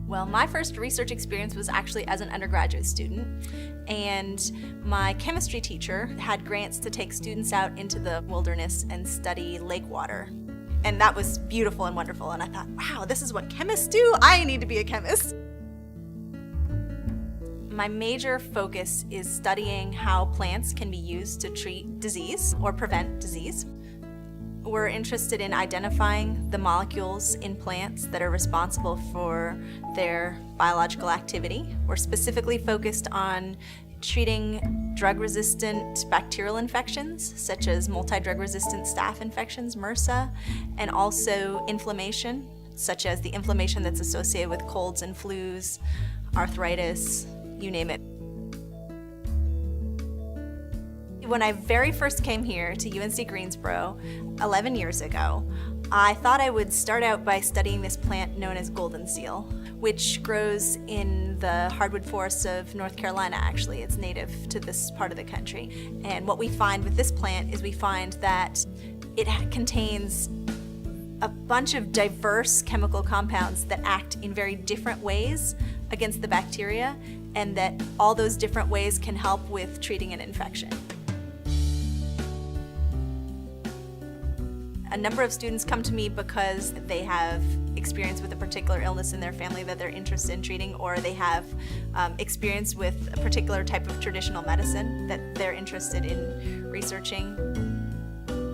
Well, my first research experience was actually as an undergraduate student, and my chemistry teacher had grants to take students out into the wilderness and study lake water. And that was beautiful and wonderful, and I thought, wow, this is what chemists do? I need to be a chemist. My major focus is studying how plants can be used to treat disease or prevent disease. We're interested in identifying the molecules in plants that are responsible for their biological activity. We're specifically focused on treating drug-resistant bacterial infections, such as multi-drug-resistant staph infections, MRSA, and also inflammation, such as the inflammation that's associated with colds and flus, arthritis, you name it. When I very first came here to UNC Greensboro 11 years ago, I thought I would start out by studying this plant known as golden seal, which grows in the hardwood forests of North Carolina, actually. It's native to this part of the country. And what we find with this plant is we find that it contains a bunch of diverse chemical compounds that act in very different ways against the bacteria, and that all those different ways can help with treating an infection. A number of students come to me because they have experience with a particular illness in their family that they're interested in treating, or they have experience with a particular type of traditional medicine that they're interested in researching.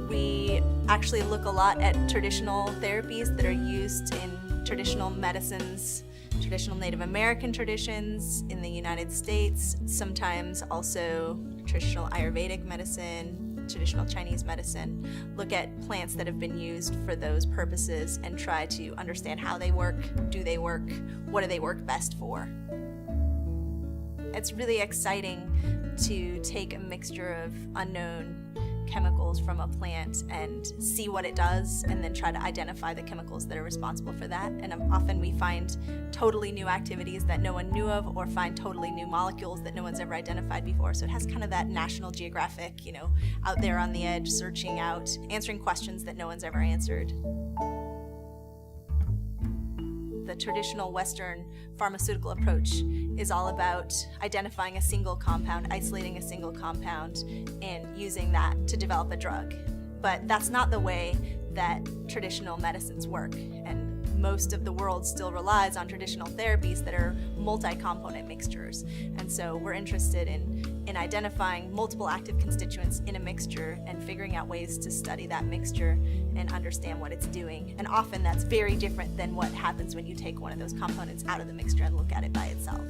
We actually look a lot at traditional therapies that are used in traditional medicines, traditional Native American traditions in the United States, sometimes also traditional Ayurvedic medicine, traditional Chinese medicine. Look at plants that have been used for those purposes and try to understand how they work, do they work, what do they work best for. It's really exciting to take a mixture of unknown chemicals from a plant and see what it does, and then try to identify the chemicals that are responsible for that. And often we find totally new activities that no one knew of, or find totally new molecules that no one's ever identified before. So it has kind of that National Geographic, out there on the edge, searching out, answering questions that no one's ever answered. The traditional Western pharmaceutical approach is all about identifying a single compound, isolating a single compound, and using that to develop a drug. But that's not the way that traditional medicines work, and most of the world still relies on traditional therapies that are multi-component mixtures. And so we're interested in identifying multiple active constituents in a mixture and figuring out ways to study that mixture and understand what it's doing. And often that's very different than what happens when you take one of those components out of the mixture and look at it by itself.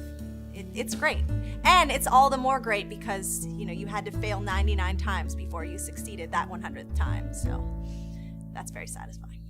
It's great. And it's all the more great because you had to fail 99 times before you succeeded that 100th time. So that's very satisfying.